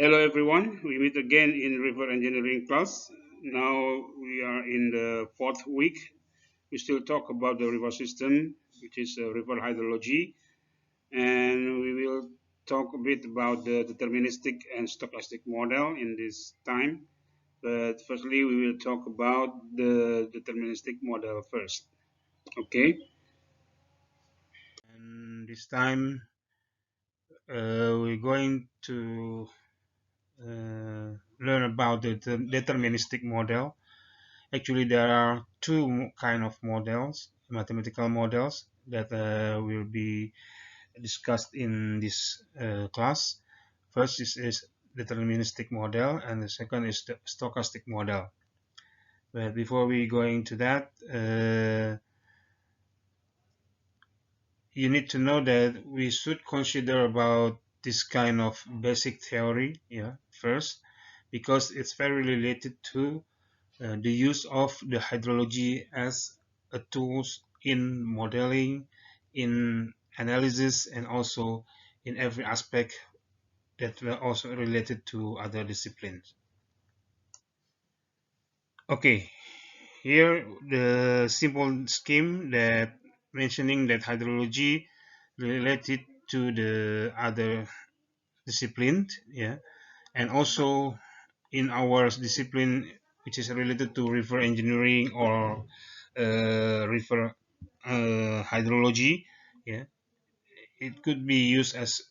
Hello everyone, we meet again in river engineering class. Now we are in the fourth week. We still talk about the river system, which is river hydrology, and we will talk a bit about the deterministic and stochastic model in this time. But firstly, we will talk about the deterministic model first. Okay, and this time we're going to learn about the deterministic model. Actually, there are two kind of models, mathematical models that will be discussed in this class. First is deterministic model, and the second is the stochastic model. But before we go into that, you need to know that we should consider about this kind of basic theory, yeah, first, because it's very related to the use of the hydrology as a tools in modeling, in analysis, and also in every aspect that were also related to other disciplines. Okay, here the simple scheme that mentioning that hydrology related to the other discipline, yeah, and also in our discipline which is related to river engineering or river hydrology, yeah, it could be used as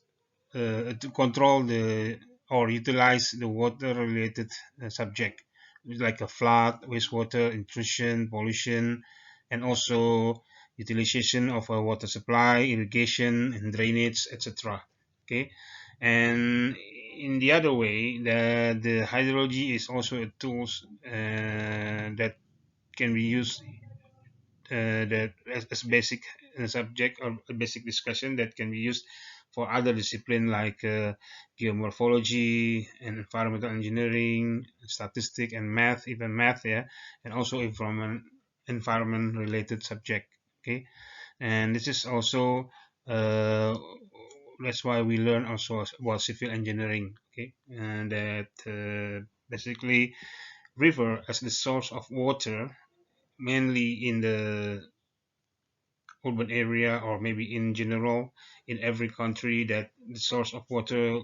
to control the or utilize the water related subject like a flood, wastewater, intrusion, pollution, and also utilization of a water supply, irrigation, and drainage, etc. Okay, and in the other way, the hydrology is also a tools that can be used that as basic subject or a basic discussion that can be used for other discipline like geomorphology and environmental engineering, statistics and math, even math, yeah, and also environment related subject. Okay, and this is also uh, that's why we learn also about civil engineering. Okay, and that basically river as the source of water mainly in the urban area or maybe in general in every country that the source of water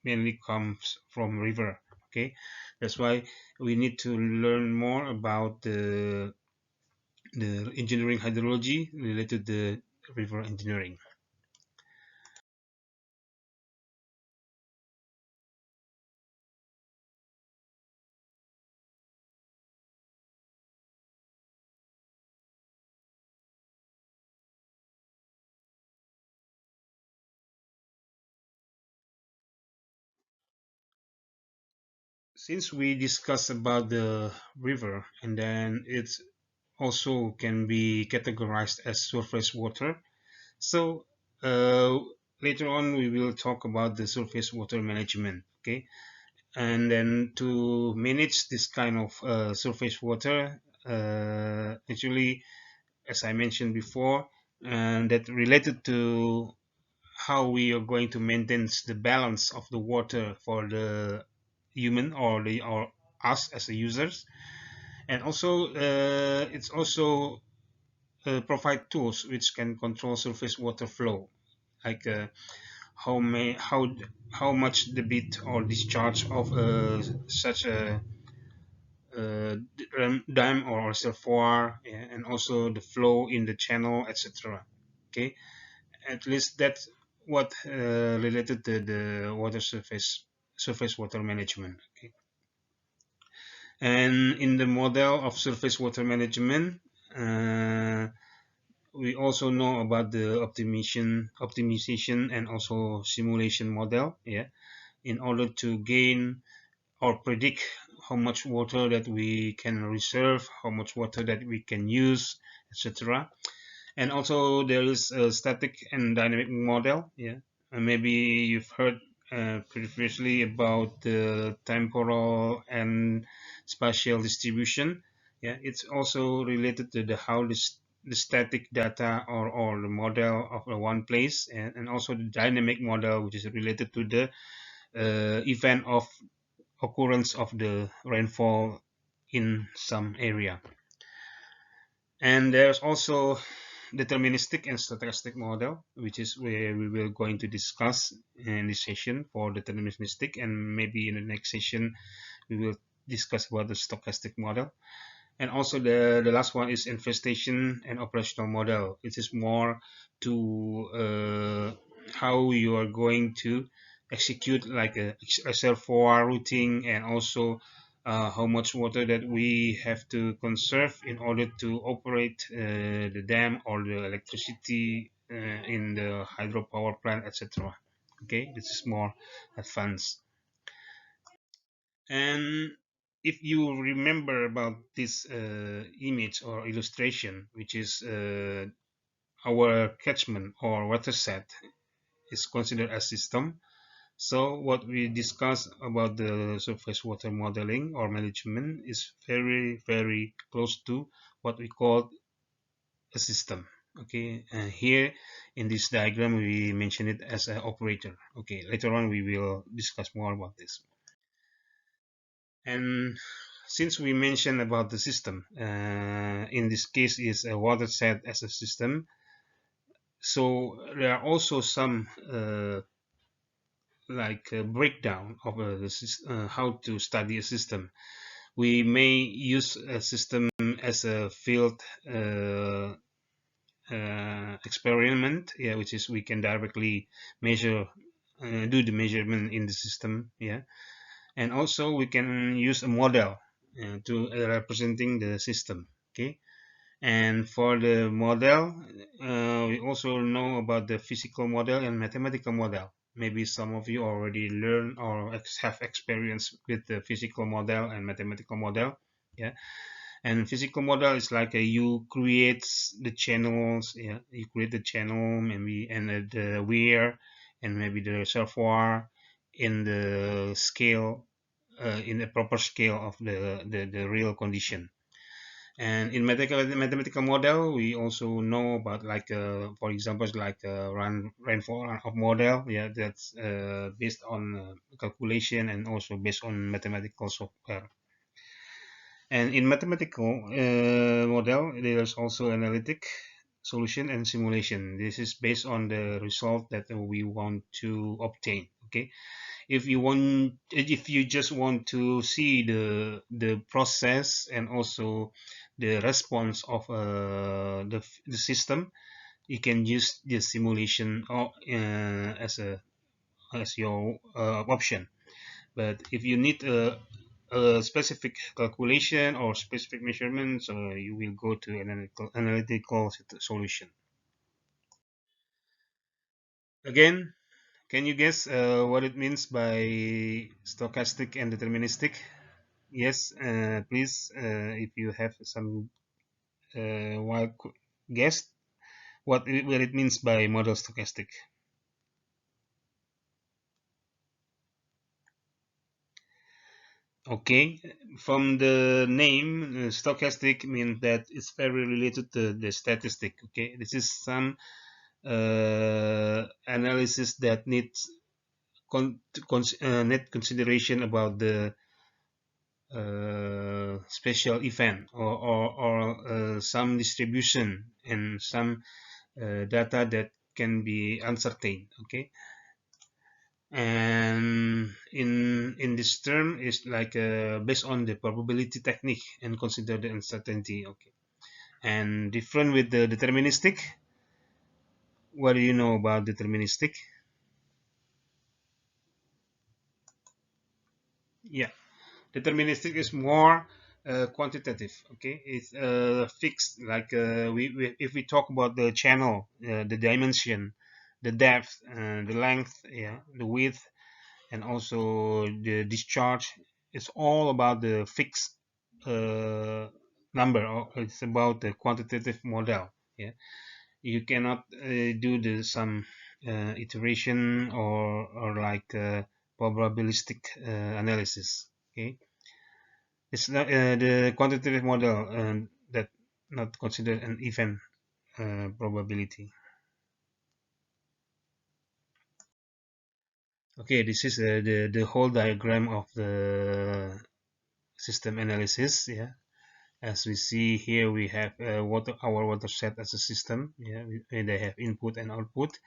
mainly comes from river. Okay, that's why we need to learn more about the engineering hydrology related to the river engineering. Since we discussed about the river and then it's also can be categorized as surface water, so uh, later on we will talk about the surface water management. Okay, and then to manage this kind of surface water, actually, as I mentioned before, and that related to how we are going to maintain the balance of the water for the human or us as the users, and also it's also provide tools which can control surface water flow, like how much debit or discharge of such a dam or reservoir, yeah, and also the flow in the channel, etc. Okay, at least that's what related to the water surface water management. Okay, and in the model of surface water management, uh, we also know about the optimization and also simulation model, yeah, in order to gain or predict how much water that we can reserve, how much water that we can use, etc. And also there is a static and dynamic model. Yeah, and maybe you've heard previously about the temporal and spatial distribution. Yeah, it's also related to the static data or the model of one place, and also the dynamic model, which is related to the event of occurrence of the rainfall in some area. And there's also deterministic and stochastic model, which is where we will going to discuss in this session for deterministic, and maybe in the next session we will discuss about the stochastic model. And also the last one is infestation and operational model. It is more to how you are going to execute like a reservoir routing, and also how much water that we have to conserve in order to operate the dam or the electricity in the hydropower plant, etc. Okay, this is more advanced. And if you remember about this image or illustration, which is our catchment or watershed is considered a system. So what we discuss about the surface water modeling or management is very, very close to what we call a system. Okay, and here in this diagram we mention it as an operator. Okay, later on we will discuss more about this. And since we mentioned about the system, in this case is a watershed as a system, so there are also some like a breakdown of how to study a system. We may use a system as a field experiment, yeah, which is we can directly measure, do the measurement in the system, yeah, and also we can use a model to representing the system. Okay, and for the model, we also know about the physical model and mathematical model. Maybe some of you already learn or have experience with the physical model and mathematical model. Yeah, and physical model is like you create the channels. Yeah, you create the channel maybe, and the weir, and maybe the reservoir in the scale, in the proper scale of the real condition. And in mathematical model, we also know about like, for example, like rainfall of model. Yeah, that's based on calculation and also based on mathematical software. And in mathematical model, there's also analytic solution and simulation. This is based on the result that we want to obtain. Okay, if you just want to see the process and also the response of the system, you can use the simulation as your option. But if you need a specific calculation or specific measurements, you will go to analytical solution. Again, can you guess what it means by stochastic and deterministic? Yes, please, if you have some wild guess, what it means by model stochastic. Okay, from the name, stochastic means that it's very related to the statistic. Okay, this is some analysis that needs net consideration about the special event, or some distribution and some data that can be uncertain. Okay, and in this term is like based on the probability technique and consider the uncertainty. Okay, and different with the deterministic. What do you know about deterministic? Yeah, deterministic is more quantitative. Okay, it's fixed. Like if we talk about the channel, the dimension, the depth, the length, yeah, the width, and also the discharge, it's all about the fixed number, or it's about the quantitative model. Yeah, you cannot do the some iteration or like probabilistic analysis. Okay, it's not the quantitative model that not considered an event probability. Okay, this is the whole diagram of the system analysis. Yeah, as we see here, we have our watershed as a system. Yeah, they have input and output,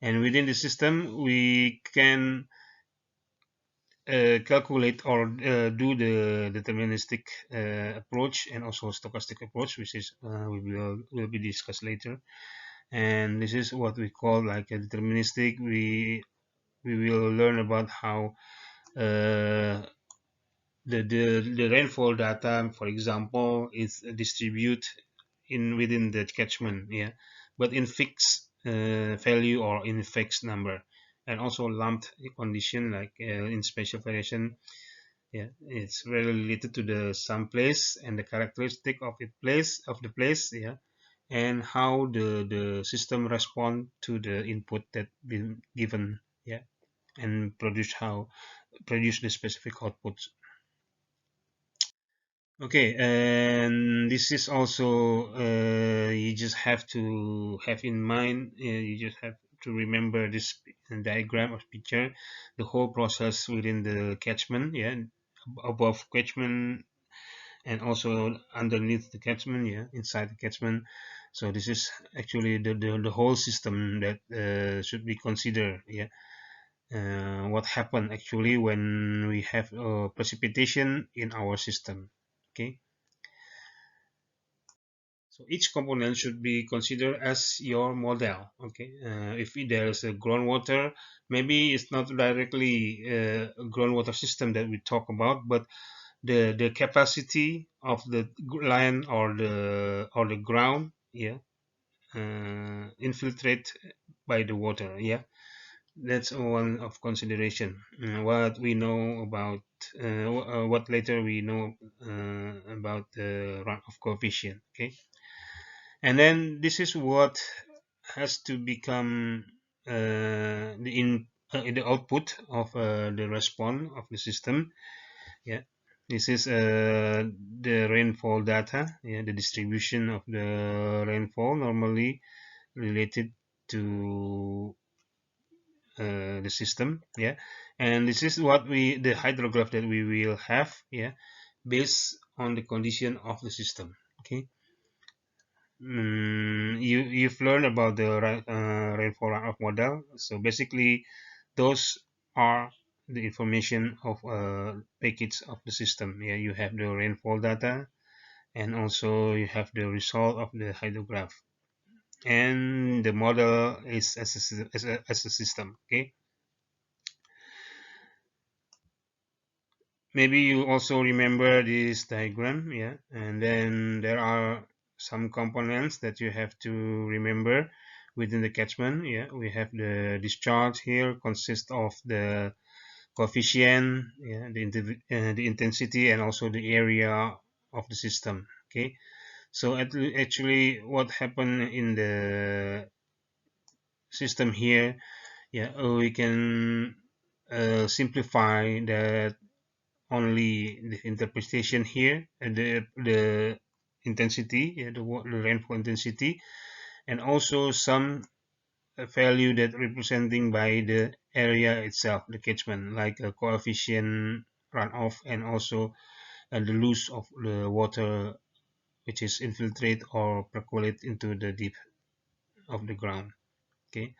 and within the system we can calculate or do the deterministic approach and also stochastic approach, which is will be discussed later. And this is what we call like a deterministic. We will learn about how uh, the rainfall data, for example, is distributed in within the catchment, yeah, but in fixed value or in fixed number, and also lumped condition like in spatial variation. Yeah, it's very related to the some place and the characteristic of the place, yeah, and how the system respond to the input that been given, yeah, and produce the specific outputs. Okay, and this is also you just have to have in mind. You just have to remember this diagram or picture, the whole process within the catchment. Yeah, above catchment and also underneath the catchment. Yeah, inside the catchment. So this is actually the whole system that should be considered. Yeah, what happened actually when we have precipitation in our system. Okay. So each component should be considered as your model. Okay, if there is a groundwater, maybe it's not directly a groundwater system that we talk about, but the capacity of the land or the ground, yeah, infiltrate by the water. Yeah, that's one of consideration. What we know about what later we know about the runoff coefficient. Okay, and then this is what has to become the output of the response of the system. Yeah, this is the rainfall data. Yeah, the distribution of the rainfall normally related to the system. Yeah, and this is what the hydrograph that we will have. Yeah, based on the condition of the system. Okay. You've learned about the rainfall runoff model. So basically, those are the information of package of the system. Yeah, you have the rainfall data, and also you have the result of the hydrograph, and the model is as a system. Okay, maybe you also remember this diagram. Yeah, and then there are some components that you have to remember within the catchment. Yeah, we have the discharge here consists of the coefficient, yeah, the intensity, and also the area of the system. Okay, so actually what happened in the system here, yeah, we can simplify that only the interpretation here and the intensity, yeah, the rainfall intensity, and also some value that representing by the area itself, the catchment, like a coefficient runoff, and also the loss of the water which is infiltrate or percolate into the deep of the ground. Okay,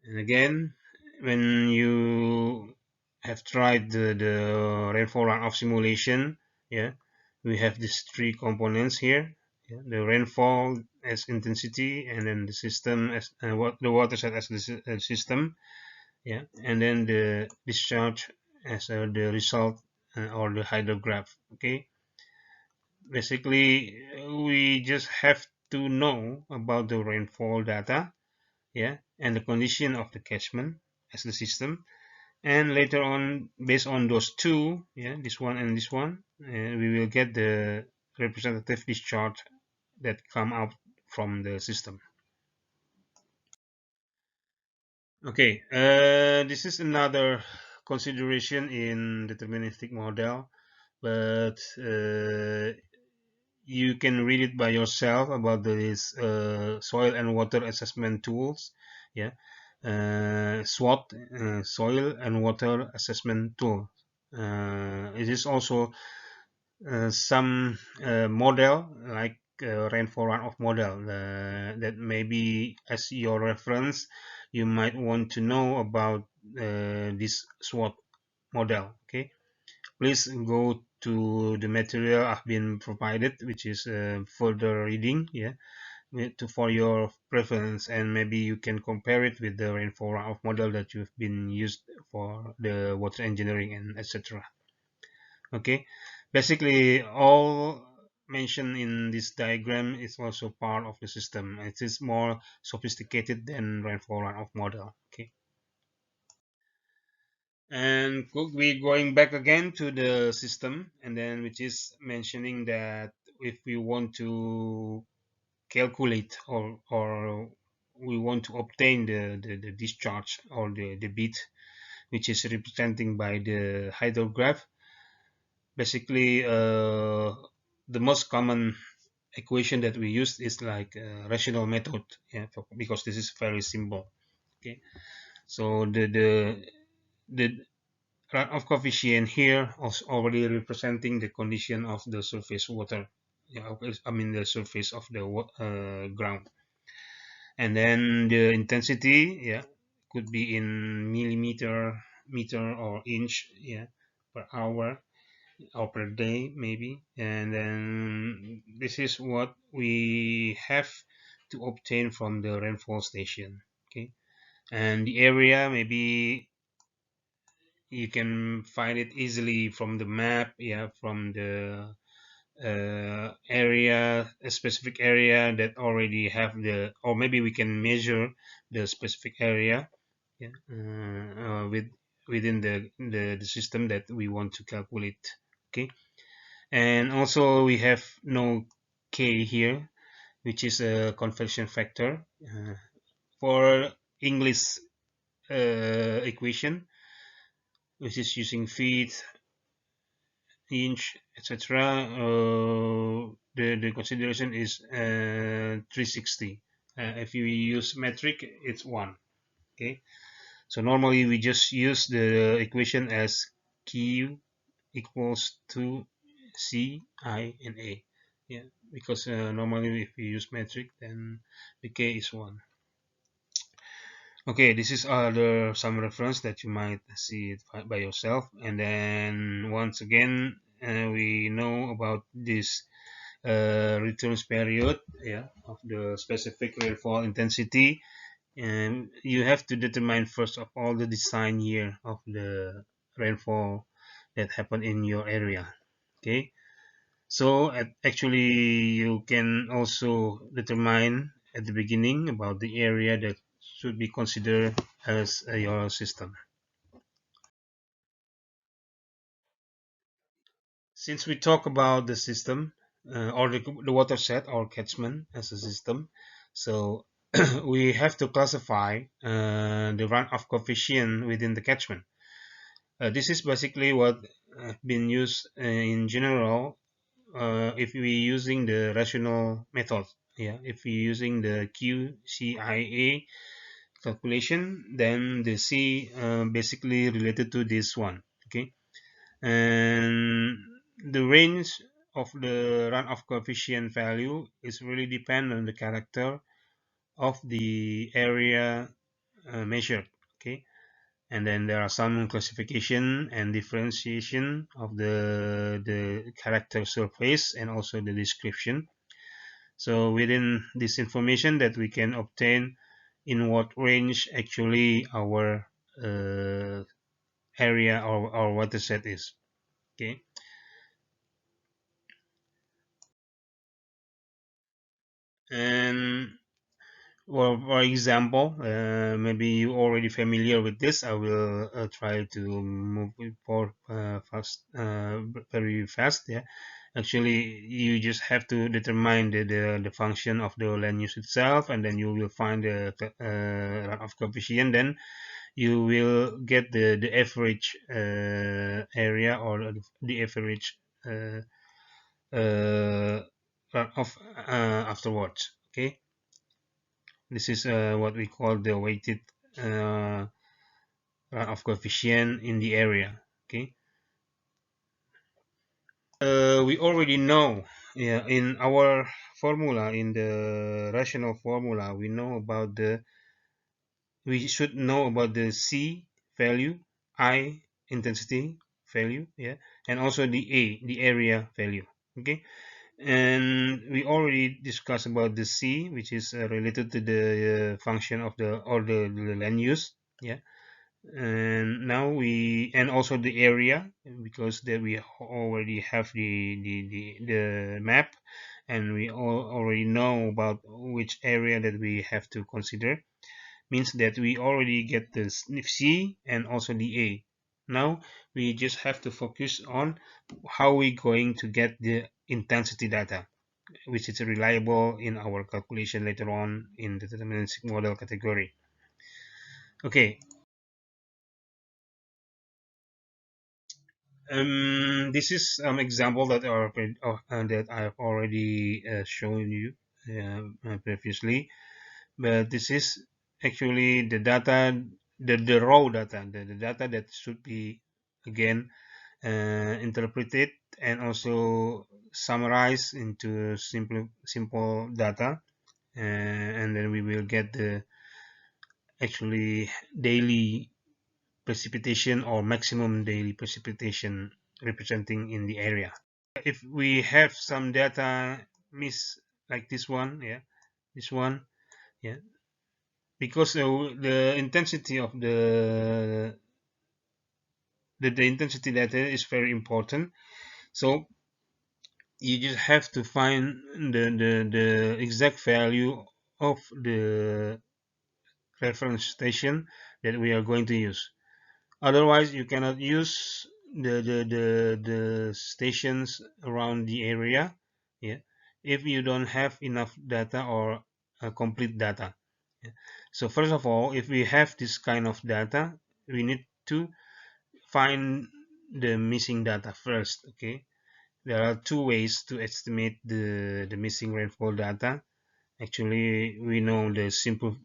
and again, when you have tried the rainfall runoff simulation, yeah, we have these three components here. Yeah, the rainfall as intensity, and then the system as what the watershed as the system, yeah, and then the discharge as the result or the hydrograph. Okay, basically we just have to know about the rainfall data, yeah, and the condition of the catchment as the system, and later on based on those two, yeah, this one and this one, we will get the representative discharge that come out from the system. Okay, this is another consideration in deterministic model. but you can read it by yourself about this soil and water assessment tools. Yeah, SWOT, soil and water assessment tool. It is also some model like rainfall runoff model that maybe as your reference you might want to know about this SWOT model. Okay, please go to the material I've been provided, which is further reading, yeah, for your preference, and maybe you can compare it with the rainfall runoff model that you've been used for the water engineering and etc. Okay, basically all mentioned in this diagram is also part of the system. It is more sophisticated than rainfall runoff model. Okay, and we going back again to the system, and then which is mentioning that if we want to calculate or we want to obtain the discharge or the bit, which is representing by the hydrograph. Basically, the most common equation that we use is like rational method, yeah, because this is very simple. Okay, so the runoff coefficient here is already representing the condition of the surface water. Yeah, I mean the surface of the ground, and then the intensity, yeah, could be in millimeter, meter, or inch, yeah, per hour or per day maybe. And then this is what we have to obtain from the rainfall station. Okay, and the area maybe you can find it easily from the map, yeah, from the area, a specific area that already have the, or maybe we can measure the specific area, yeah, within the system that we want to calculate. Okay, and also we have no k here, which is a conversion factor for English equation, which is using feet, inch, etc. The consideration is 360. If you use metric, it's 1. Okay, so normally we just use the equation as Q equals to C, I, and A. Yeah, because normally if you use metric, then the K is 1. Okay, this is other some reference that you might see it by yourself. And then once again, we know about this returns period, yeah, of the specific rainfall intensity, and you have to determine first of all the design year of the rainfall that happened in your area. Okay, so actually you can also determine at the beginning about the area that should be considered as your system. Since we talk about the system or the water set or catchment as a system, so we have to classify the runoff coefficient within the catchment. This is basically what been used in general if we using the rational method. Yeah, if we using the QCIA calculation, then the C basically related to this one. Okay, and the range of the runoff coefficient value is really depend on the character of the area measured. Okay, and then there are some classification and differentiation of the character surface and also the description. So within this information that we can obtain in what range actually our area or our water set is. Okay, and well, for example, maybe you already familiar with this. I will try to move it forward very fast. Yeah, actually, you just have to determine the function of the land use itself, and then you will find the runoff coefficient. Then you will get the average area or the average uh, uh, of afterwards. Okay, this is what we call the weighted uh, runoff coefficient in the area. Okay, we already know, yeah, in our formula, in the rational formula, we should know about the C value, I intensity value, yeah, and also the area value. Okay, and we already discussed about the C, which is related to the function of the land use, yeah. And now we, and also the area, because that we already have the map, and we already know about which area that we have to consider, means that we already get the C and also the A. Now we just have to focus on how we going to get the intensity data, which is reliable in our calculation later on in the deterministic model category. Okay, this is some example that I've already shown you previously, but this is actually the data, the raw data, the data that should be again interpreted and also summarized into simple data, and then we will get the actually daily precipitation or maximum daily precipitation representing in the area. If we have some data miss, like this one, yeah, this one, yeah, because the intensity of the intensity data is very important, so you just have to find the exact value of the reference station that we are going to use. Otherwise, you cannot use the stations around the area, yeah, if you don't have enough data or complete data. Yeah. So first of all, if we have this kind of data, we need to find the missing data first. Okay, there are two ways to estimate the missing rainfall data. Actually, we know the simple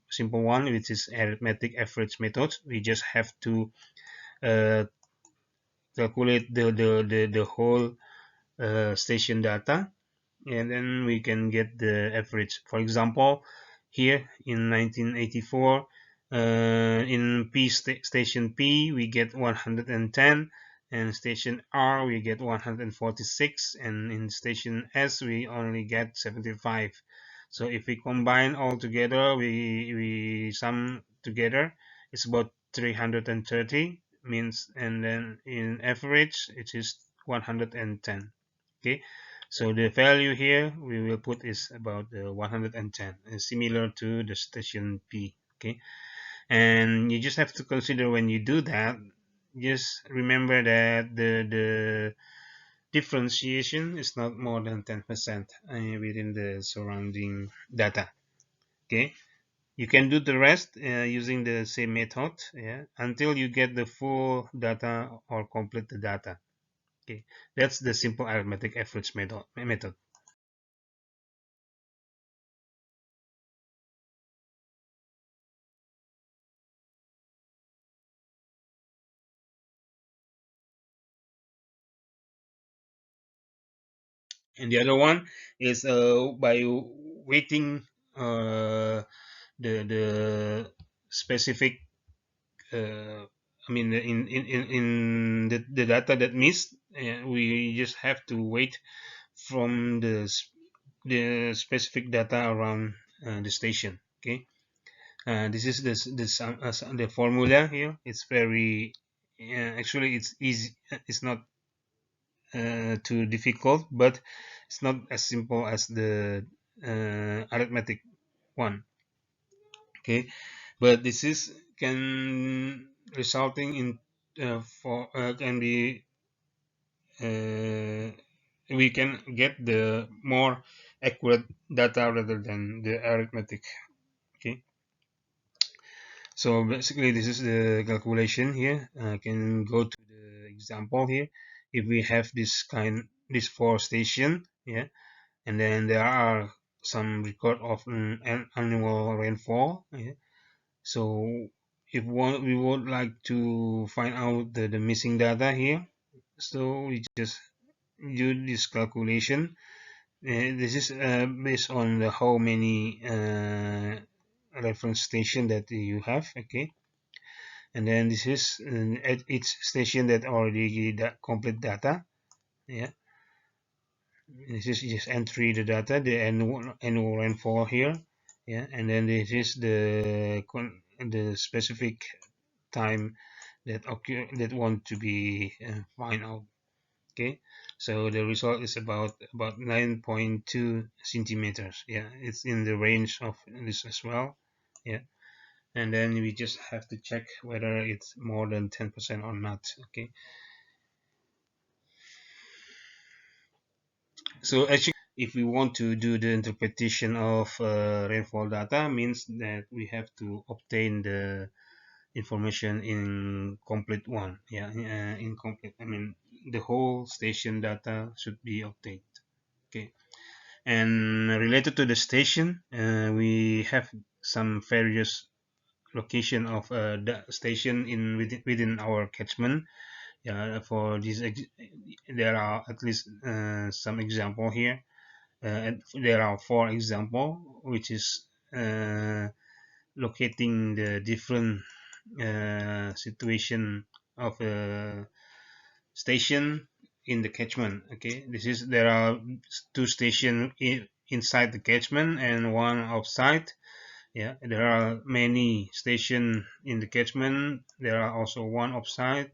one, which is arithmetic average method. We just have to uh, calculate the whole station data, and then we can get the average. For example, here in 1984, in station P we get 110, and station R we get 146, and in station S we only get 75. So if we combine all together, we sum together, it's about 330 means, and then in average it is 110. Okay, so the value here we will put is about 110, similar to the station P. Okay, and you just have to consider when you do that, just remember that the differentiation is not more than 10% within the surrounding data. Okay, you can do the rest using the same method, yeah, until you get the full data or complete the data. Okay, that's the simple arithmetic average method. And the other one is by weighting the specific, I mean, in the data that missed, we just have to weight from the specific data around the station. Okay, this is the formula here. It's very actually it's easy. It's not too difficult, but it's not as simple as the arithmetic one. Okay, but this is can resulting in for can be uh, we can get the more accurate data rather than the arithmetic. Okay, so basically this is the calculation here. I can go to the example here. If we have this kind these four stations, yeah, and then there are some record of annual rainfall, yeah. So if we would like to find out the missing data here, so we just do this calculation. This is based on the how many reference station that you have, okay, and then this is at each station that already complete data, yeah. This is just entry the data, the annual rainfall here, yeah, and then this is the specific time that occur that want to be find out, okay. So the result is about 9.2 centimeters, yeah, it's in the range of this as well, yeah. And then we just have to check whether it's more than 10% or not, okay. So actually, if we want to do the interpretation of rainfall data, means that we have to obtain the information in complete one. Yeah, incomplete. I mean, the whole station data should be obtained. Okay, and related to the station, we have some various location of the station in within our catchment. Yeah, for this, there are at least some example here. And there are four examples, which is locating the different situation of a station in the catchment. Okay, this is there are two stations inside the catchment and one outside. Yeah, there are many stations in the catchment. There are also one outside,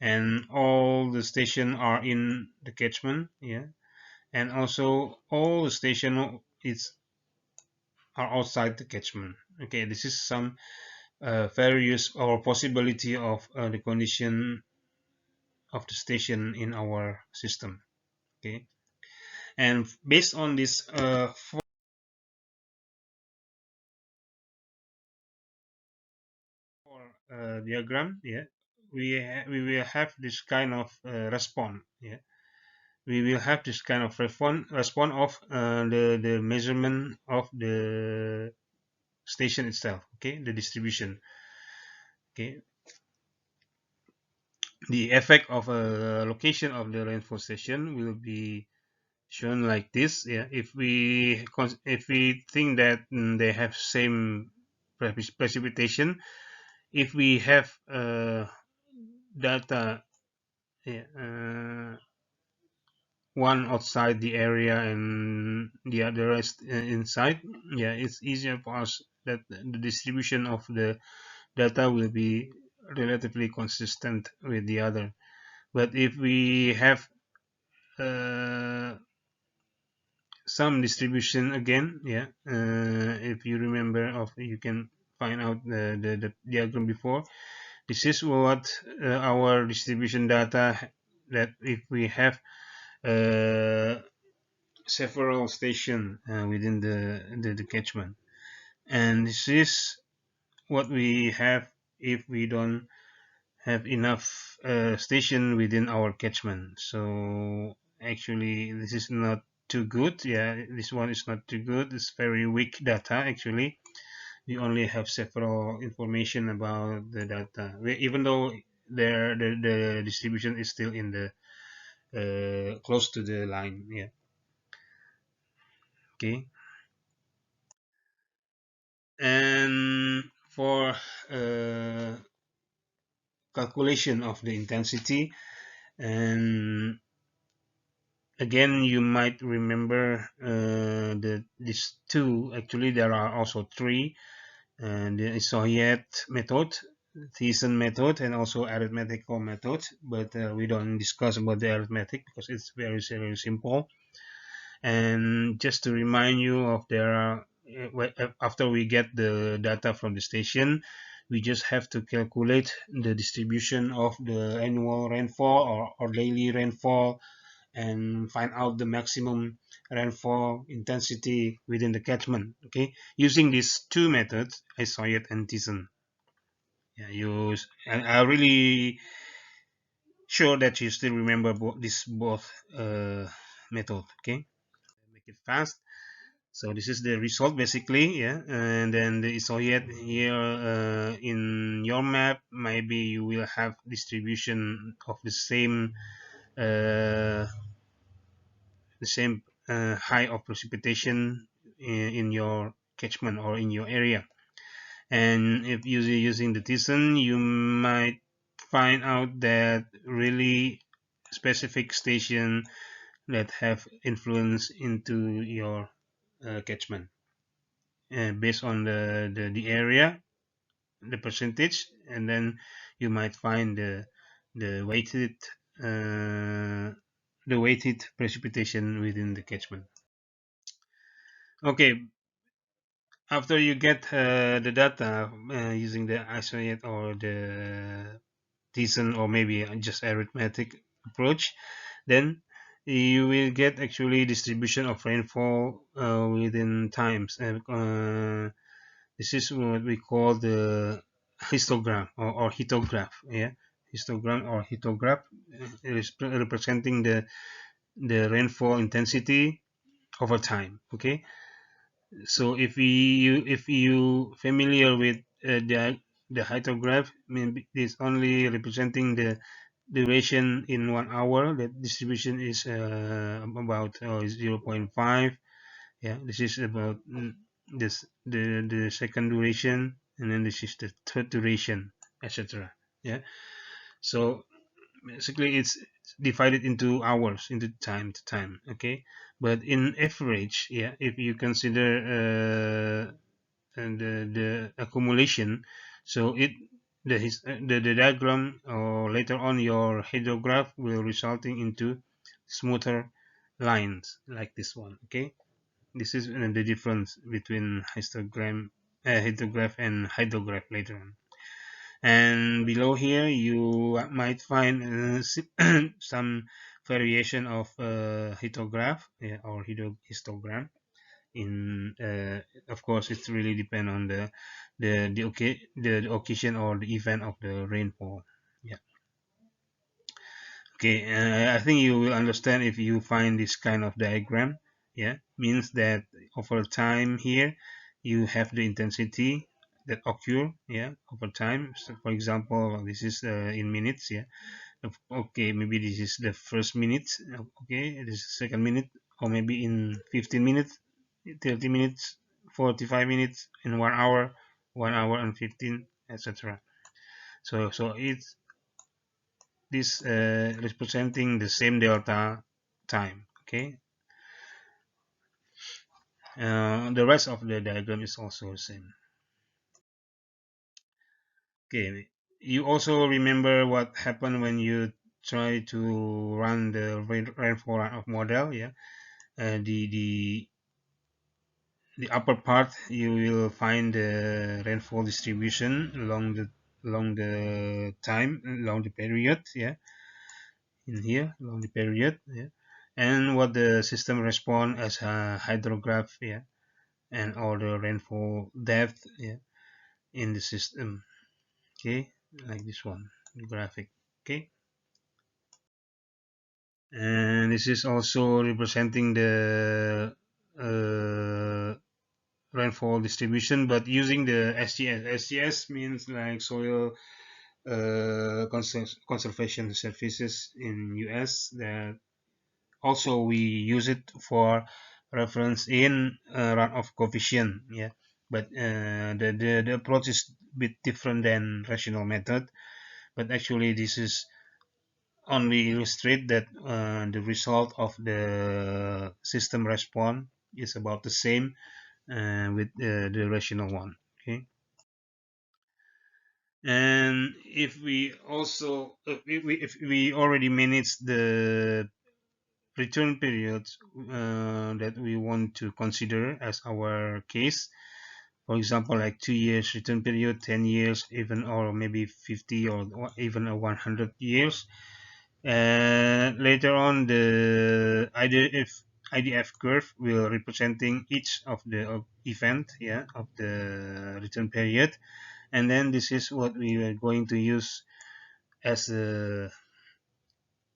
and all the stations are in the catchment. Yeah, and also all the station is are outside the catchment. Okay, this is some various or possibility of the condition of the station in our system. Okay, and based on this diagram, yeah, we will have this kind of response. Yeah, we will have this kind of response of the measurement of the station itself. Okay, the distribution. Okay, the effect of a location of the rainfall station will be shown like this. Yeah, if we think that they have same precipitation, if we have data, yeah, one outside the area and the other rest inside, yeah, it's easier for us that the distribution of the data will be relatively consistent with the other. But if we have uh, some distribution again, yeah, if you remember of you can find out the diagram before. This is what our distribution data, that if we have uh, several stations within the catchment, and this is what we have if we don't have enough station within our catchment. So actually this is not too good. Yeah, this one is not too good. It's very weak data actually. We only have several information about the data, even though the distribution is still in the close to the line. Yeah, okay. And for uh, calculation of the intensity, and again, you might remember these two. Actually, there are also three: and the Soviet method, Thiessen method, and also arithmetical method. But we don't discuss about the arithmetic because it's very, very simple. And just to remind you of there are after we get the data from the station, we just have to calculate the distribution of the annual rainfall or daily rainfall and find out the maximum rainfall intensity within the catchment. Okay, using these two methods, isoiot and Thiessen. Yeah, I really sure that you still remember both method. Okay, make it fast. So this is the result basically, yeah. And then the isohyet here in your map, maybe you will have distribution of uh, the same height of precipitation in your catchment or in your area. And if you're using the Thyssen, you might find out that really specific station that have influence into your catchment based on the area, the percentage, and then you might find the weighted uh, the weighted precipitation within the catchment. Okay, after you get the data using the isolate or the decent or maybe just arithmetic approach, then you will get actually distribution of rainfall within times. This is what we call the histogram or hydrograph. Yeah, histogram or hydrograph is representing the rainfall intensity over time. Okay, so if you familiar with the hydrograph, I mean it's only representing the duration in 1 hour. The distribution is about 0.5. Yeah, this is about this the second duration, and then this is the third duration, etc. Yeah, so basically it's divided into hours, into time to time. Okay, but in average, yeah, if you consider and the accumulation, so the diagram or later on your hydrograph will resulting into smoother lines like this one. Okay, this is the difference between hydrograph and hydrograph later on. And below here you might find some variation of hydrograph, yeah, or histogram. In Of course, it really depend on the occasion or the event of the rainfall. Yeah. Okay, I think you will understand if you find this kind of diagram. Yeah, means that over time here you have the intensity that occur, yeah, over time. So for example, this is in minutes. Yeah, okay, maybe this is the first minute. Okay, this is second minute, or maybe in 15 minutes, 30 minutes, 45 minutes, in 1 hour, 1 hour and 15, etc. So it's this representing the same delta time. Okay, the rest of the diagram is also the same. Okay, you also remember what happened when you try to run the rainfall runoff model. Yeah, the upper part you will find the rainfall distribution along the period. Yeah, in here along the period. Yeah, and what the system respond as a hydrograph. Yeah, and all the rainfall depth. Yeah, in the system. Okay, like this one graphic. Okay, and this is also representing the rainfall distribution, but using the SGS. SGS means like soil conservation services in US. That also we use it for reference in runoff coefficient. Yeah, but the approach is a bit different than rational method. But actually, this is only illustrate that the result of the system response is about the same with the rational one. Okay, and if we already manage the return periods that we want to consider as our case, for example, like 2 years return period, 10 years, even, or maybe 50 or even a 100 years. Later on, the IDF curve will representing each of the event, yeah, of the return period, and then this is what we are going to use as a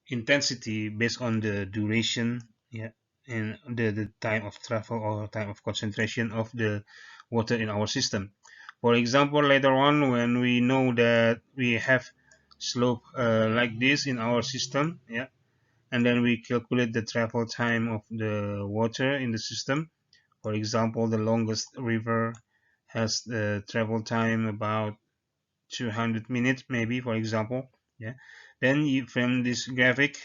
intensity based on the duration, yeah, and the time of travel or time of concentration of the water in our system. For example, later on when we know that we have slope like this in our system, yeah, and then we calculate the travel time of the water in the system. For example, the longest river has the travel time about 200 minutes, maybe, for example. Yeah. Then from this graphic,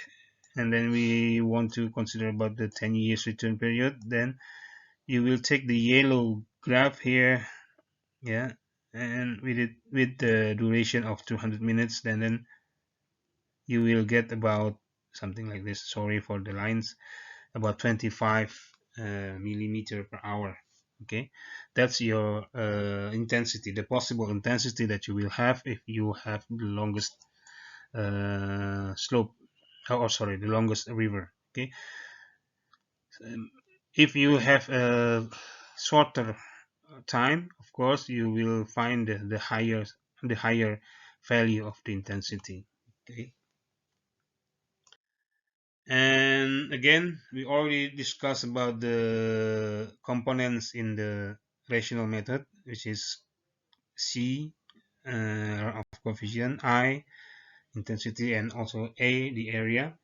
and then we want to consider about the 10 years return period, then you will take the yellow graph here, yeah, and with it with the duration of 200 minutes, then you will get about something like this. Sorry for the lines, about 25 millimeter per hour. Okay, that's your intensity, the possible intensity that you will have if you have the longest slope, or sorry, the longest river. Okay, if you have a shorter time, of course, you will find the higher value of the intensity. Okay, and again, we already discussed about the components in the rational method, which is C, of coefficient, I, intensity, and also A, the area.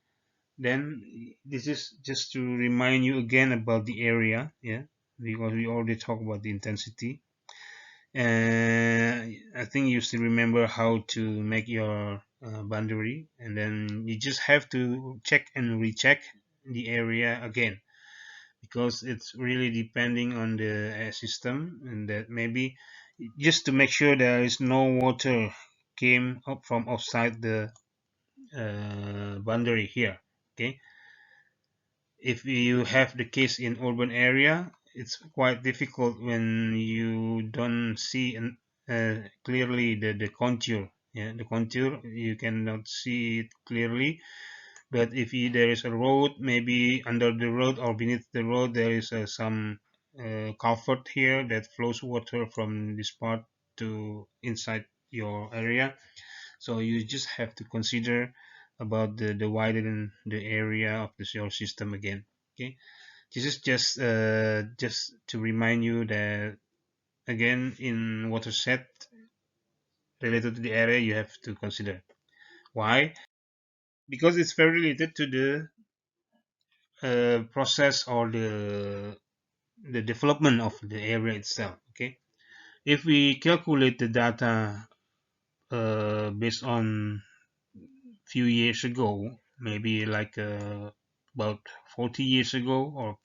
Then this is just to remind you again about the area, yeah, because we already talked about the intensity. I think you still remember how to make your boundary, and then you just have to check and recheck the area again, because it's really depending on the system, and that maybe just to make sure there is no water came up from outside the boundary here. Okay, if you have the case in urban area, it's quite difficult when you don't see clearly the contour. Yeah, the contour you cannot see it clearly. But if there is a road, maybe under the road or beneath the road, there is some culvert here that flows water from this part to inside your area. So you just have to consider about the widen the area of the your system again. Okay, this is just to remind you that again in watershed related to the area you have to consider. Why? Because it's very related to the process or the development of the area itself. Okay, if we calculate the data based on few years ago, maybe like about 40 years ago or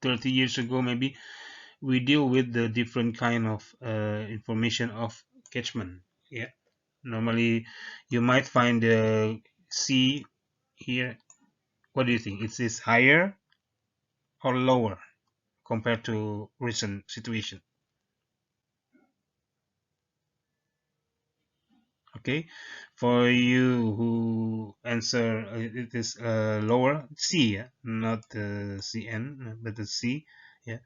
30 years ago, maybe we deal with the different kind of information of catchment. Yeah, normally you might find the C here. What do you think? Is this higher or lower compared to recent situation? Okay, for you who answer it is lower C, yeah? Not the CN, but the C. Yeah,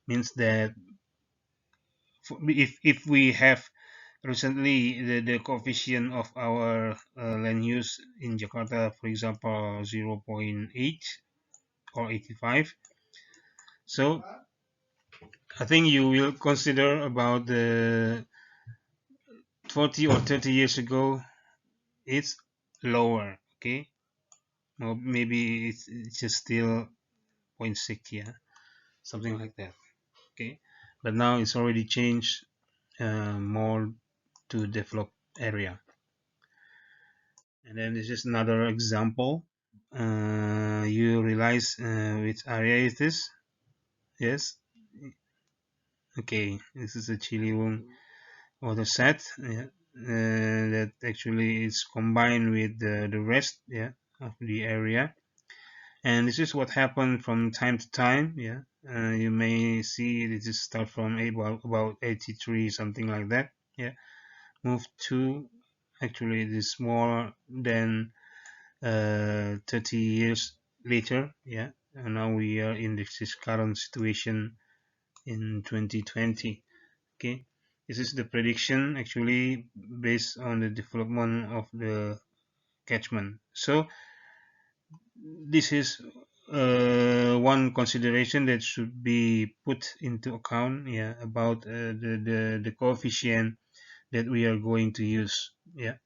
means that if we have recently the coefficient of our land use in Jakarta, for example, 0.8 or 85. So I think you will consider about the 40 or 30 years ago, it's lower. Okay, or maybe it's just still zero point 0.6, yeah, something like that. Okay, but now it's already changed more to developed area. And then this is another example. You realize which area it is? Yes. Okay, this is a Chiliwung water set. Yeah. That actually is combined with the rest, yeah, of the area. And this is what happened from time to time. Yeah. You may see this is start from about 83, something like that. Yeah. Move to actually it is more than 30 years later. Yeah, and now we are in this current situation in 2020. Okay, this is the prediction actually based on the development of the catchment. So this is one consideration that should be put into account, yeah, about the coefficient that we are going to use. Yeah,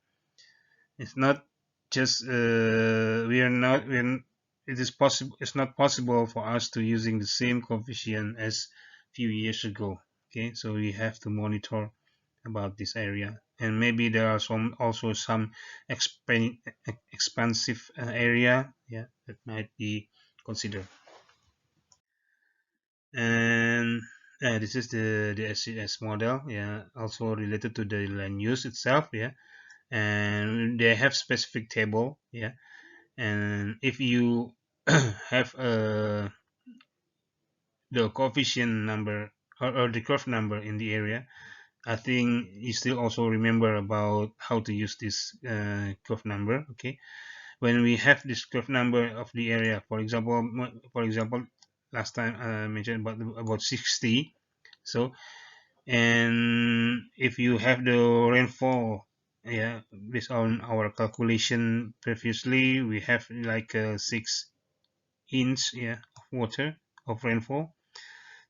it's not just we are not when it is possible. It's not possible for us to using the same coefficient as few years ago. Okay, so we have to monitor about this area, and maybe there are some also some expansive area, yeah, that might be considered. And this is the SRS model, yeah, also related to the land use itself, yeah, and they have specific table, yeah, and if you have the coefficient number, or the curve number in the area, I think you still also remember about how to use this curve number. Okay, when we have this curve number of the area, for example, last time I mentioned about 60. So, and if you have the rainfall, yeah, based on our calculation previously, we have like 6 inch, yeah, of water of rainfall.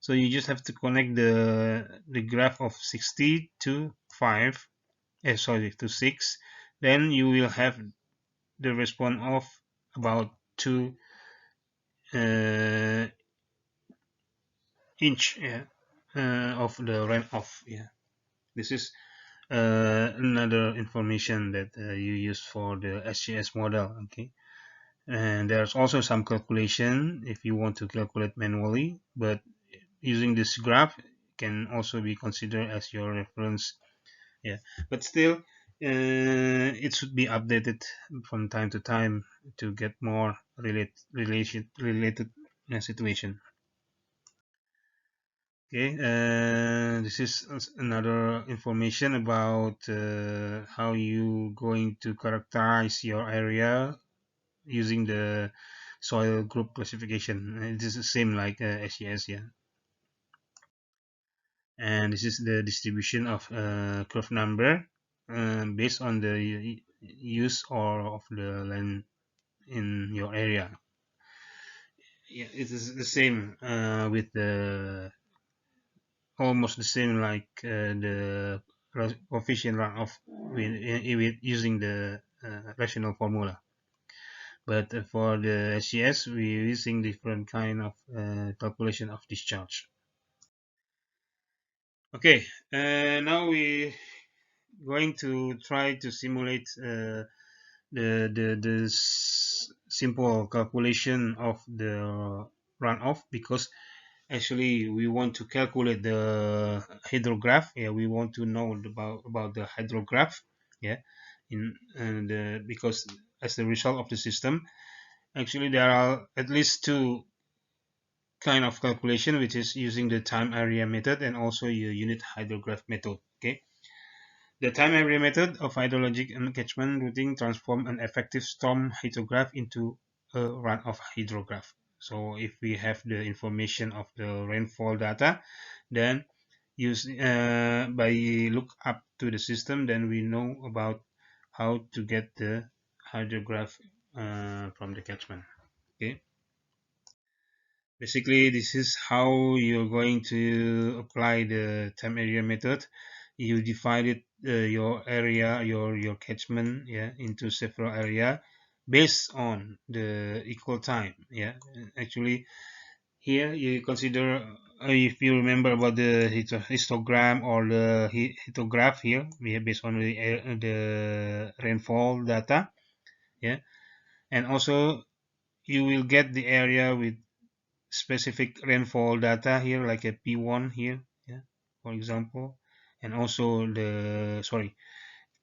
So you just have to connect the graph of 60 to 5, sorry, to 6. Then you will have the response of about 2 inch, yeah, of the runoff. Yeah, this is another information that you use for the SGS model. Okay, and there's also some calculation if you want to calculate manually, but using this graph can also be considered as your reference. Yeah, but still it should be updated from time to time to get more related situation. Okay, this is another information about how you going to characterize your area using the soil group classification. It is the same like SES, yeah. And this is the distribution of curve number based on the use or of the land in your area. Yeah, it is the same with the almost the same like the coefficient runoff with using the rational formula. But for the SCS, we're using different kind of calculation of discharge. Okay, now we going to try to simulate the simple calculation of the runoff, because actually we want to calculate the hydrograph. Yeah, we want to know about the hydrograph. Yeah, in and because as the result of the system, actually there are at least two kind of calculation, which is using the time area method and also your unit hydrograph method. Okay, the time area method of hydrologic and catchment routing transform an effective storm hydrograph into a runoff hydrograph. So if we have the information of the rainfall data, then use by look up to the system, then we know about how to get the hydrograph from the catchment. Okay. Basically, this is how you're going to apply the time area method. You divide it, your area, your catchment, yeah, into several area based on the equal time. Yeah, actually, here you consider if you remember about the histogram or the hydrograph here, we have based on the rainfall data. Yeah, and also you will get the area with specific rainfall data here, like a P1 here, yeah, for example, and also the sorry,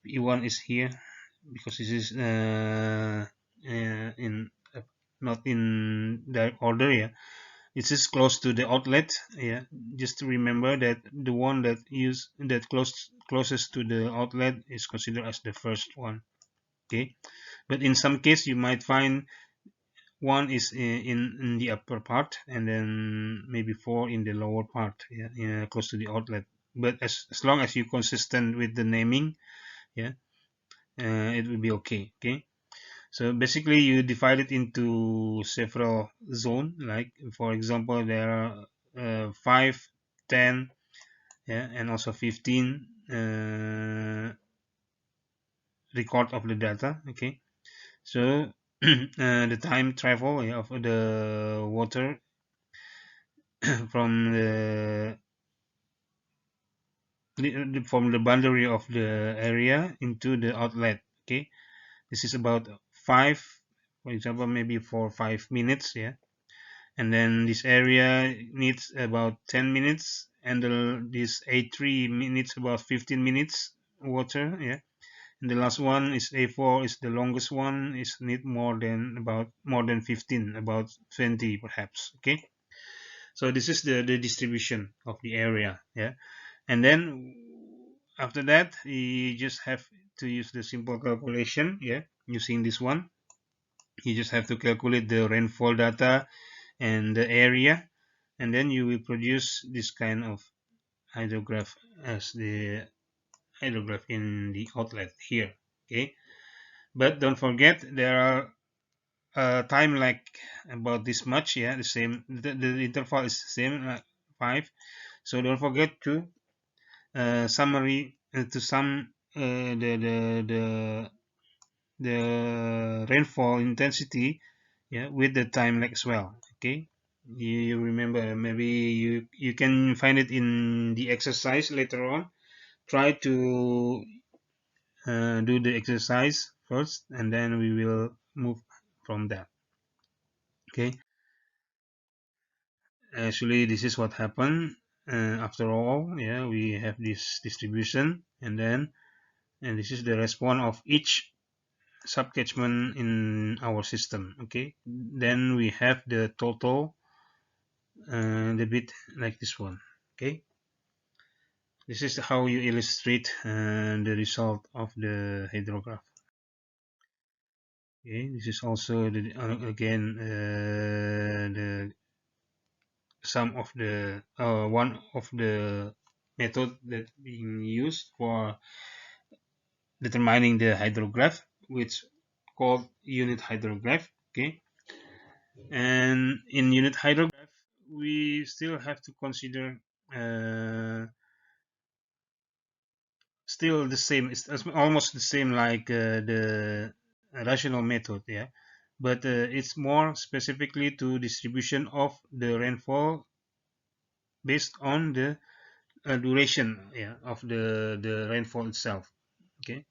P1 is here because this is in not in that order, yeah. It is close to the outlet, yeah. Just to remember that the one that closest to the outlet is considered as the first one. Okay, but in some case you might find one is in the upper part and then maybe four in the lower part, yeah, close to the outlet. But as long as you're consistent with the naming, yeah, it will be okay. Okay, So basically, you divide it into several zones. Like for example, there are 5, 10, yeah, and also 15 record of the data. Okay, so the time travel, yeah, of the water from from the boundary of the area into the outlet. Okay, this is about 5, for example, maybe for 5 minutes. Yeah, and then this area needs about 10 minutes, and this A3 minutes about 15 minutes water. Yeah, and the last one is A4 is the longest one, is need more than 15, about 20 perhaps. Okay, so this is the distribution of the area. Yeah, and then after that you just have to use the simple calculation. Yeah, using this one, you just have to calculate the rainfall data and the area, and then you will produce this kind of hydrograph as the hydrograph in the outlet here. Okay, but don't forget there are time like about this much. Yeah, the same, the interval is the same, 5. So don't forget to summary to sum the rainfall intensity, yeah, with the time lag as well. Okay, you remember, maybe you can find it in the exercise later on. Try to do the exercise first, and then we will move from that. Okay, actually this is what happened. After all, yeah, we have this distribution, and this is the response of each subcatchment in our system. Okay, then we have the total, the bit like this one. Okay, this is how you illustrate the result of the hydrograph. Okay, this is also the, again the some of the one of the method that being used for determining the hydrograph, which called unit hydrograph. Okay, and in unit hydrograph we still have to consider uh, still the same. It's almost the same like the rational method. Yeah, but it's more specifically to distribution of the rainfall based on the duration, yeah, of the rainfall itself. Okay,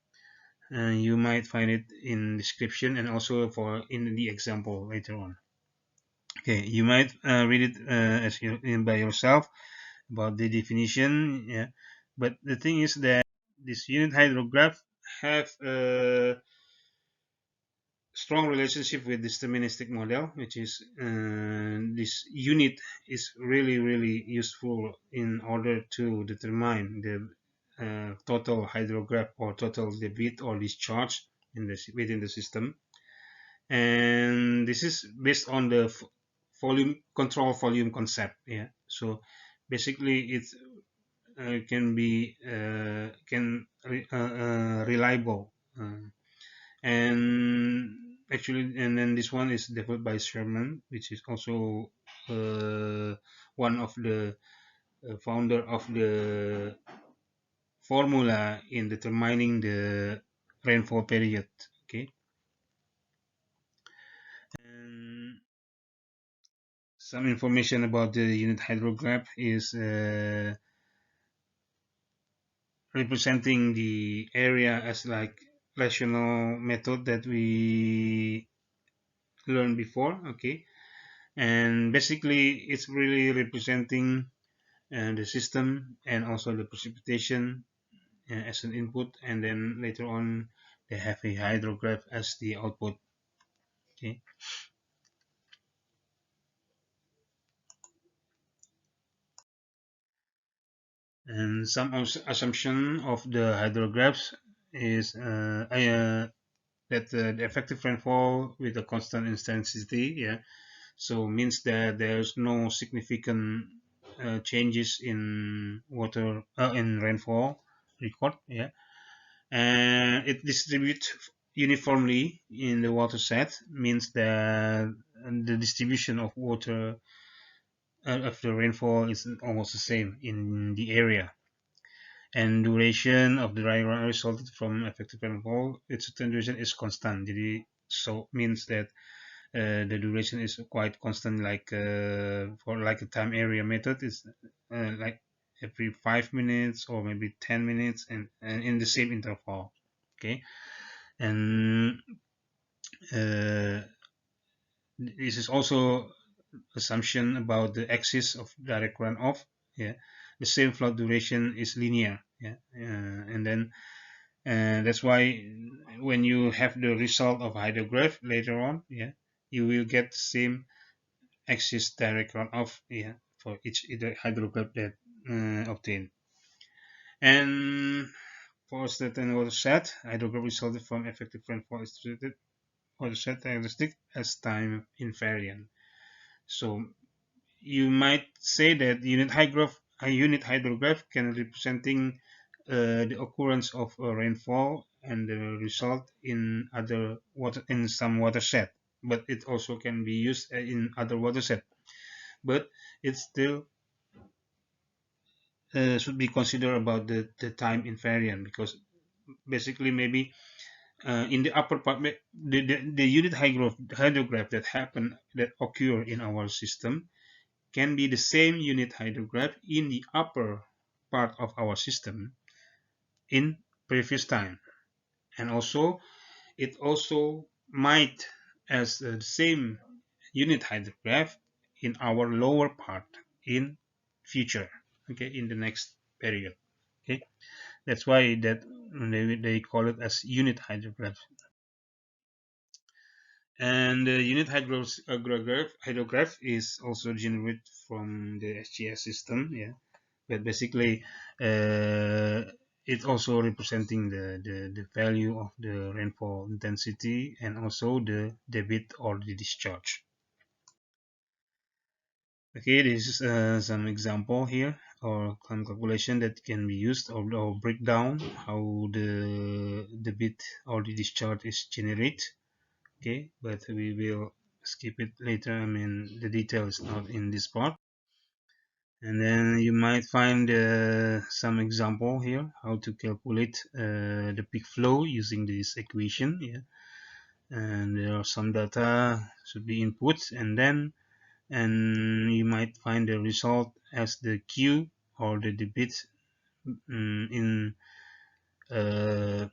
you might find it in description and also for in the example later on. Okay, you might read it as you by yourself about the definition. Yeah, but the thing is that this unit hydrograph have a strong relationship with deterministic model, which is this unit is really useful in order to determine the total hydrograph or total debit or discharge in the within the system, and this is based on the volume concept. Yeah, so basically it can be reliable, and actually, and then this one is developed by Sherman, which is also one of the founder of the formula in determining the rainfall period. Okay, and some information about the unit hydrograph is representing the area as like rational method that we learned before. Okay, and basically it's really representing the system and also the precipitation as an input, and then later on they have a hydrograph as the output. Okay, and some assumption of the hydrographs is that the effective rainfall with a constant intensity, yeah, so means that there's no significant changes in water in rainfall record. Yeah, and it distributes uniformly in the water set means that the distribution of water of the rainfall is almost the same in the area, and duration of the dry run resulted from effective rainfall, its certain duration is constant. So means that the duration is quite constant, like for like a time area method is like every 5 minutes or maybe 10 minutes, and in the same interval. Okay, and uh, this is also assumption about the axis of direct runoff. Yeah, the same flood duration is linear. Yeah, and then that's why when you have the result of hydrograph later on, yeah, you will get the same axis direct runoff, yeah, for each either hydrograph that obtained. And for certain watershed, hydrograph resulted from effective rainfall distributed watershed characteristic as time invariant. So you might say that a unit hydrograph can representing the occurrence of a rainfall and the result in other water in some watershed, but it also can be used in other watershed. But it still should be considered about the time invariant, because basically maybe in the upper part the unit hydrograph that occur in our system can be the same unit hydrograph in the upper part of our system in previous time, and also it also might as the same unit hydrograph in our lower part in future, okay, in the next period. Okay, that's why that they call it as unit hydrograph. And the unit hydrograph is also generated from the SGS system, yeah, but basically it's also representing the value of the rainfall intensity and also the debit or the discharge. Okay, this is some example here or some calculation that can be used, or break down how the debit or the discharge is generated. Okay, but we will skip it later. I mean, the detail is not in this part. And then you might find some example here how to calculate the peak flow using this equation. Yeah, and there are some data should be input, and you might find the result as the Q or the debit in uh,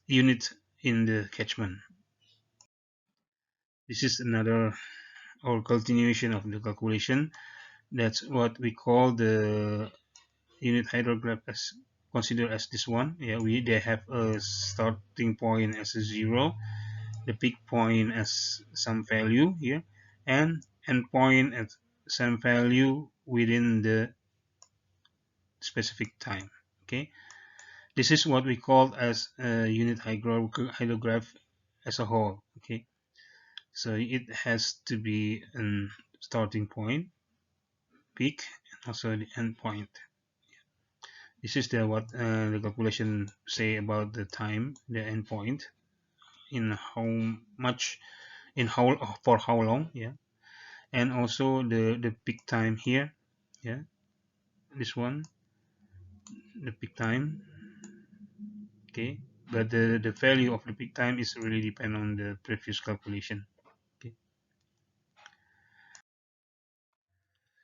unit in the catchment. This is another or continuation of the calculation. That's what we call the unit hydrograph as considered as this one. Yeah, they have a starting point as a 0, the peak point as some value here, and end point at some value within the specific time. Okay, this is what we call as a unit hydrograph as a whole. Okay, so it has to be a starting point, peak, and also the end point. This is the what the calculation say about the time, the endpoint, in how much, in how for how long, yeah, and also the peak time here, yeah, this one, the peak time, okay, but the value of the peak time is really depend on the previous calculation. Okay,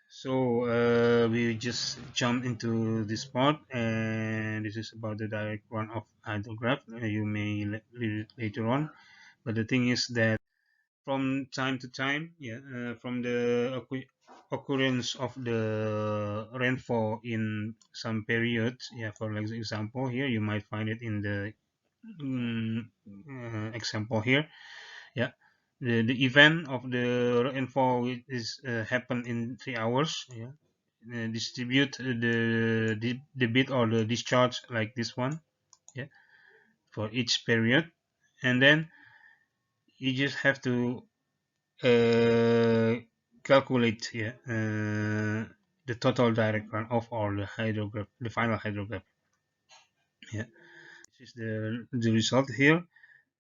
so we just jump into this part, and this is about the direct run of hydrograph. You may read it later on, but the thing is that from time to time, yeah, from the occurrence of the rainfall in some periods, yeah, for example, here you might find it in the example here, yeah, the event of the rainfall is happen in 3 hours, yeah, distribute the bit or the discharge like this one, yeah, for each period, and then you just have to uh, calculate, yeah, the total direct runoff or the hydrograph, the final hydrograph. Yeah, this is the result here.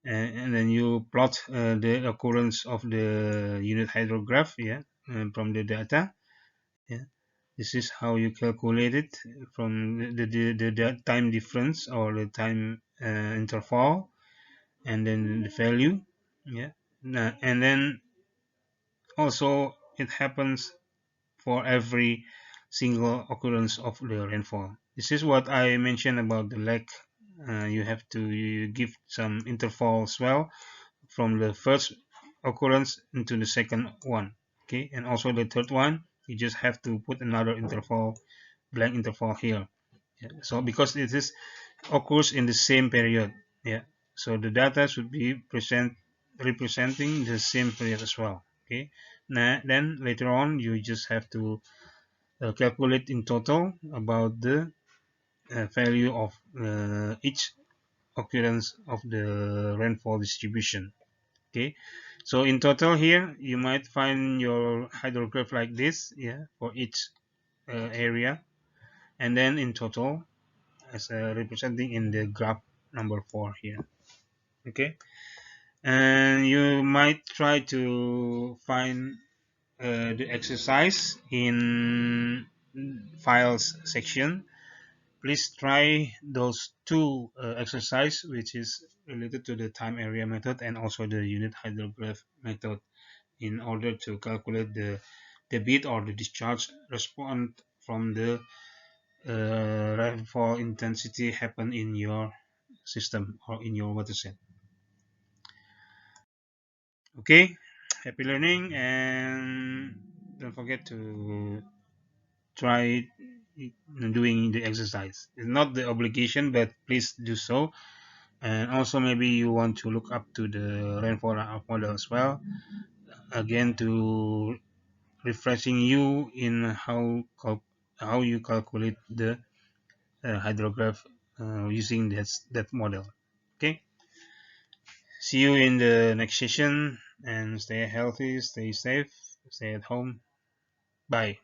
and then you plot the occurrence of the unit hydrograph, yeah, from the data. Yeah. This is how you calculate it from the time difference or the time interval, and then the value. Yeah. And then also it happens for every single occurrence of the rainfall. This is what I mentioned about the lag. You have to give some interval as well from the first occurrence into the second one. Okay, and also the third one, you just have to put another interval, blank interval here. Yeah. So because it is occurs in the same period, yeah. So the data should be representing the same period as well. Okay. Now then later on, you just have to calculate in total about the value of each occurrence of the rainfall distribution. Okay, so in total here you might find your hydrograph like this, yeah, for each area, and then in total as representing in the graph number 4 here. Okay, and you might try to find the exercise in files section. Please try those two exercise, which is related to the time area method and also the unit hydrograph method, in order to calculate the debit or the discharge response from the rainfall intensity happen in your system or in your watershed. Okay, happy learning, and don't forget to try doing the exercise. It's not the obligation, but please do so. And also maybe you want to look up to the rainfall model as well, again to refreshing you in how you calculate the hydrograph using that model. Okay, see you in the next session, and stay healthy, stay safe, stay at home. Bye.